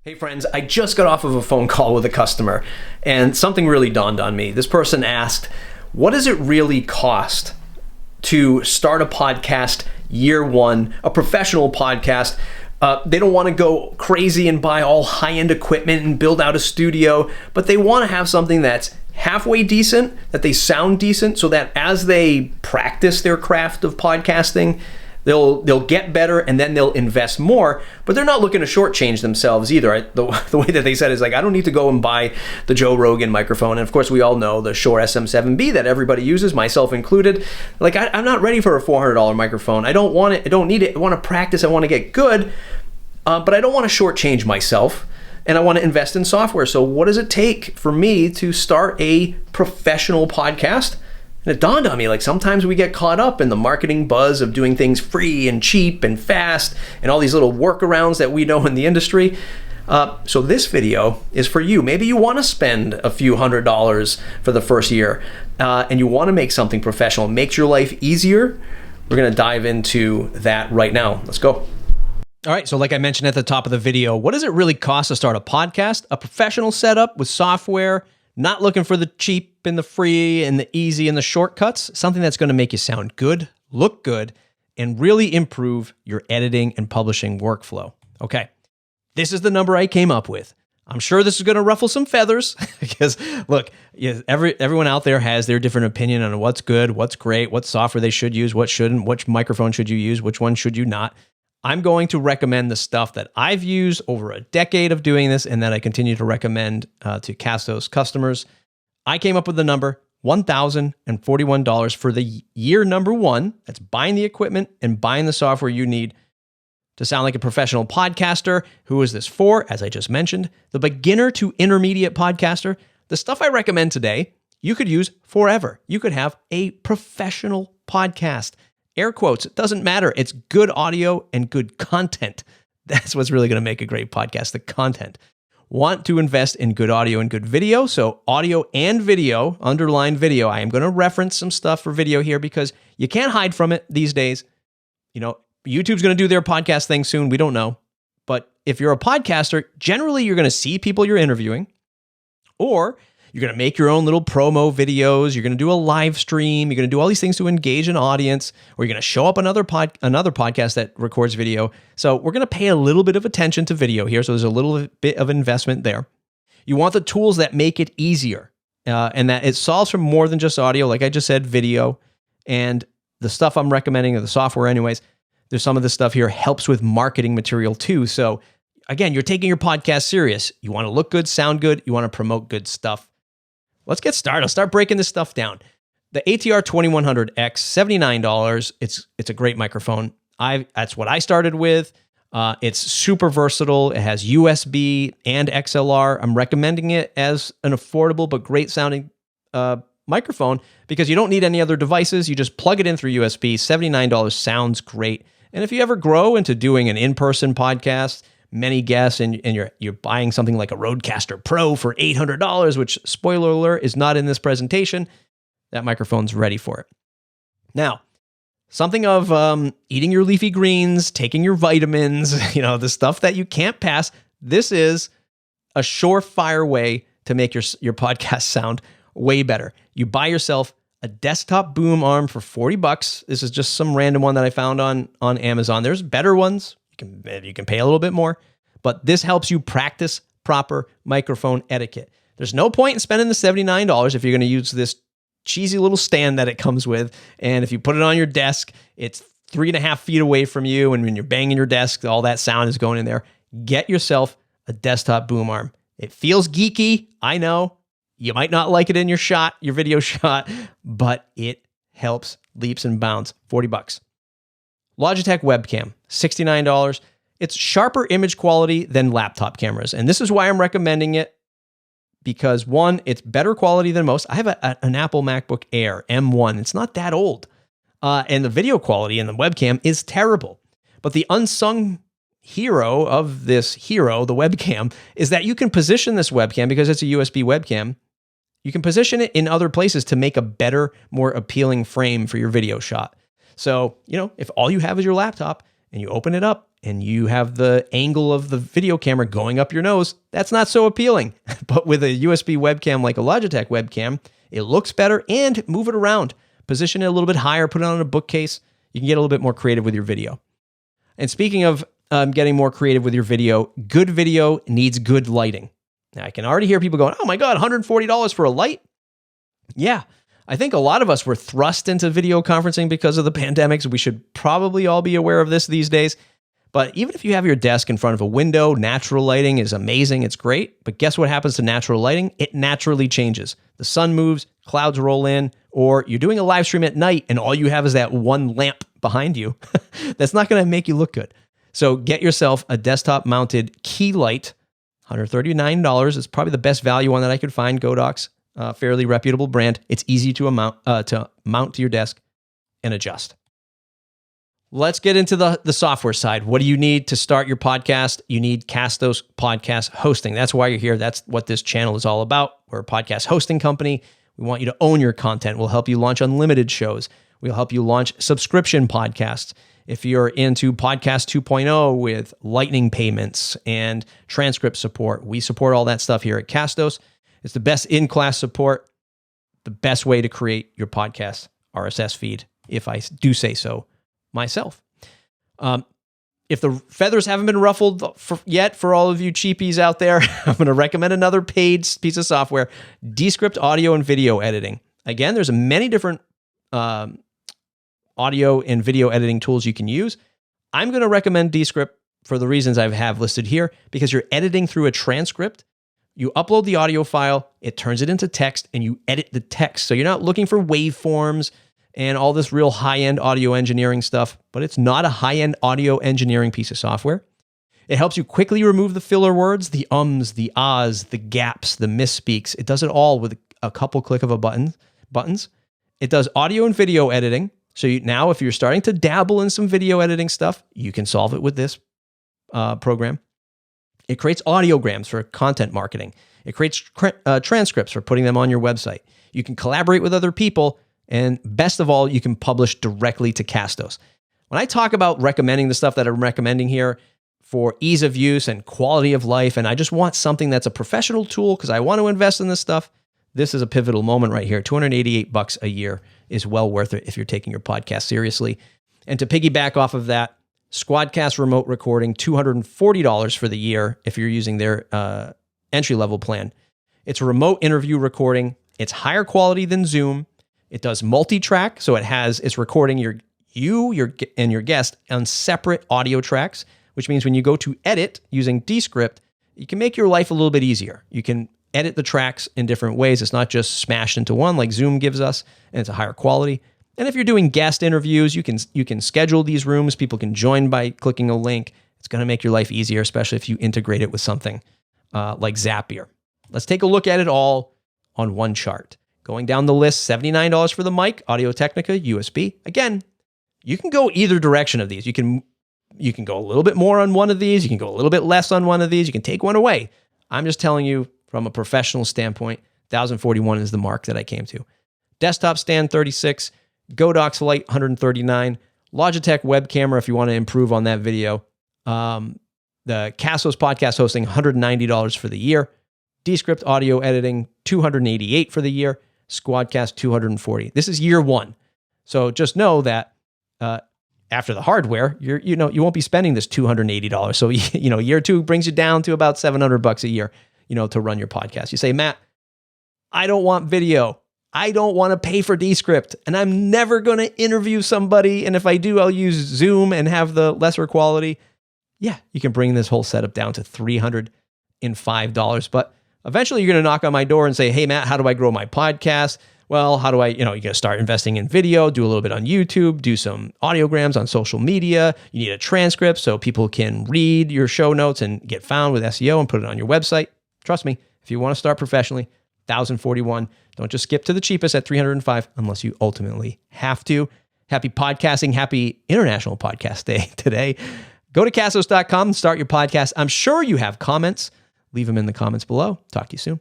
Hey friends, I just got off of a phone call with a customer and something really dawned on me. This person asked, what does it really cost to start a podcast year one, a professional podcast? They don't want to go crazy and buy all high-end equipment and build out a studio, but they want to have something that's halfway decent, that they sound decent, so that as they practice their craft of podcasting, they'll get better and then they'll invest more, but they're not looking to shortchange themselves either. The way that they said is like, I don't need to go and buy the Joe Rogan microphone. And of course, we all know the Shure SM7B that everybody uses, myself included. Like, I'm not ready for a $400 microphone. I don't want it. I don't need it. I want to practice. I want to get good, but I don't want to shortchange myself. And I want to invest in software. So what does it take for me to start a professional podcast? And it dawned on me, like, sometimes we get caught up in the marketing buzz of doing things free and cheap and fast and all these little workarounds that we know in the industry. So this video is for you. Maybe you want to spend a few $100s for the first year and you want to make something professional, makes your life easier. We're going to dive into that right now. Let's go. All right, so like I mentioned at the top of the video, what does it really cost to start a podcast? A professional setup with software, not looking for the cheap and the free and the easy and the shortcuts, something that's going to make you sound good, look good, and really improve your editing and publishing workflow. Okay, this is the number I came up with. I'm sure this is going to ruffle some feathers because, look, everyone out there has their different opinion on what's good, what's great, what software they should use, what shouldn't, which microphone should you use, which one should you not. I'm going to recommend the stuff that I've used over a decade of doing this and that I continue to recommend to Castos customers. I came up with the number $1,041 for the year number one. That's buying the equipment and buying the software you need to sound like a professional podcaster. Who is this for? As I just mentioned, the beginner to intermediate podcaster. The stuff I recommend today, you could use forever. You could have a professional podcast. Air quotes, it doesn't matter. It's good audio and good content. That's what's really going to make a great podcast, the content. Want to invest in good audio and good video. So audio and video, underline video. I am going to reference some stuff for video here because you can't hide from it these days. You know, YouTube's going to do their podcast thing soon. We don't know. But if you're a podcaster, generally you're going to see people you're interviewing, or you're going to make your own little promo videos. You're going to do a live stream. You're going to do all these things to engage an audience, or you're going to show up another podcast that records video. So we're going to pay a little bit of attention to video here. So there's a little bit of investment there. You want the tools that make it easier and that it solves for more than just audio. Like I just said, video, and the stuff I'm recommending, or the software anyways, there's some of this stuff here helps with marketing material too. So again, you're taking your podcast serious. You want to look good, sound good. You want to promote good stuff. Let's get started. I'll start breaking this stuff down. The ATR 2100X, $79. It's a great microphone. That's what I started with. It's super versatile. It has USB and XLR. I'm recommending it as an affordable but great sounding microphone because you don't need any other devices. You just plug it in through USB. $79 sounds great. And if you ever grow into doing an in-person podcast, many guests, and you're buying something like a Rodecaster Pro for $800, which, spoiler alert, is not in this presentation, that microphone's ready for it. Now, something of eating your leafy greens, taking your vitamins, the stuff that you can't pass. This is a surefire way to make your podcast sound way better. You buy yourself a desktop boom arm for $40. This is just some random one that I found on Amazon. There's better ones. You can pay a little bit more, but this helps you practice proper microphone etiquette. There's no point in spending the $79 if you're going to use this cheesy little stand that it comes with. And if you put it on your desk, it's 3.5 feet away from you. And when you're banging your desk, all that sound is going in there. Get yourself a desktop boom arm. It feels geeky. I know you might not like it in your video shot, but it helps leaps and bounds. $40. Logitech webcam, $69. It's sharper image quality than laptop cameras. And this is why I'm recommending it, because one, it's better quality than most. I have an Apple MacBook Air M1. It's not that old. And the video quality in the webcam is terrible. But the unsung hero of this hero, the webcam, is that you can position this webcam, because it's a USB webcam, you can position it in other places to make a better, more appealing frame for your video shot. So, if all you have is your laptop and you open it up and you have the angle of the video camera going up your nose, that's not so appealing. But with a USB webcam like a Logitech webcam, it looks better, and move it around. Position it a little bit higher, put it on a bookcase. You can get a little bit more creative with your video. And speaking of getting more creative with your video, good video needs good lighting. Now, I can already hear people going, oh my God, $140 for a light? Yeah, I think a lot of us were thrust into video conferencing because of the pandemic, so we should probably all be aware of this these days. But even if you have your desk in front of a window, natural lighting is amazing. It's great. But guess what happens to natural lighting? It naturally changes. The sun moves, clouds roll in, or you're doing a live stream at night and all you have is that one lamp behind you. That's not going to make you look good. So get yourself a desktop mounted key light. $139 is probably the best value one that I could find. Godox, fairly reputable brand. It's easy to mount to your desk and adjust. Let's get into the software side. What do you need to start your podcast? You need Castos podcast hosting. That's why you're here. That's what this channel is all about. We're a podcast hosting company. We want you to own your content. We'll help you launch unlimited shows. We'll help you launch subscription podcasts. If you're into Podcast 2.0 with lightning payments and transcript support, we support all that stuff here at Castos. It's the best in-class support, the best way to create your podcast RSS feed, if I do say so myself. If the feathers haven't been ruffled yet for all of you cheapies out there, I'm going to recommend another paid piece of software, Descript audio and video editing. Again, there's many different audio and video editing tools you can use. I'm going to recommend Descript for the reasons I have listed here, because you're editing through a transcript. You upload the audio file, it turns it into text, and you edit the text. So you're not looking for waveforms and all this real high-end audio engineering stuff, but it's not a high-end audio engineering piece of software. It helps you quickly remove the filler words, the ums, the ahs, the gaps, the misspeaks. It does it all with a couple click of a buttons. It does audio and video editing. So now if you're starting to dabble in some video editing stuff, you can solve it with this program. It creates audiograms for content marketing. It creates transcripts for putting them on your website. You can collaborate with other people. And best of all, you can publish directly to Castos. When I talk about recommending the stuff that I'm recommending here for ease of use and quality of life, and I just want something that's a professional tool because I want to invest in this stuff, this is a pivotal moment right here. $288 a year is well worth it if you're taking your podcast seriously. And to piggyback off of that, Squadcast remote recording, $240 for the year if you're using their entry-level plan. It's a remote interview recording. It's higher quality than Zoom. It does multi-track, so it's recording you and your guest on separate audio tracks, which means when you go to edit using Descript, you can make your life a little bit easier. You can edit the tracks in different ways. It's not just smashed into one like Zoom gives us, and it's a higher quality. And if you're doing guest interviews, you can schedule these rooms. People can join by clicking a link. It's going to make your life easier, especially if you integrate it with something like Zapier. Let's take a look at it all on one chart. Going down the list, $79 for the mic, Audio-Technica, USB. Again, you can go either direction of these. You can go a little bit more on one of these. You can go a little bit less on one of these. You can take one away. I'm just telling you from a professional standpoint, 1,041 is the mark that I came to. Desktop stand, 36. Godox light, 139. Logitech web camera if you want to improve on that video. The Castos podcast hosting, $190 for the year. Descript audio editing, $288 for the year. Squadcast, $240. This is year one. So just know that after the hardware, you won't be spending this $280. So year two brings you down to about $700 a year, to run your podcast. You say, Matt, I don't want video. I don't want to pay for Descript, and I'm never going to interview somebody. And if I do, I'll use Zoom and have the lesser quality. Yeah, you can bring this whole setup down to $305. But eventually you're going to knock on my door and say, hey, Matt, how do I grow my podcast? Well, how do I, you're going to start investing in video, do a little bit on YouTube, do some audiograms on social media. You need a transcript so people can read your show notes and get found with SEO and put it on your website. Trust me, if you want to start professionally, 1,041. Don't just skip to the cheapest at 305 unless you ultimately have to. Happy podcasting. Happy International Podcast Day today. Go to castos.com and start your podcast. I'm sure you have comments. Leave them in the comments below. Talk to you soon.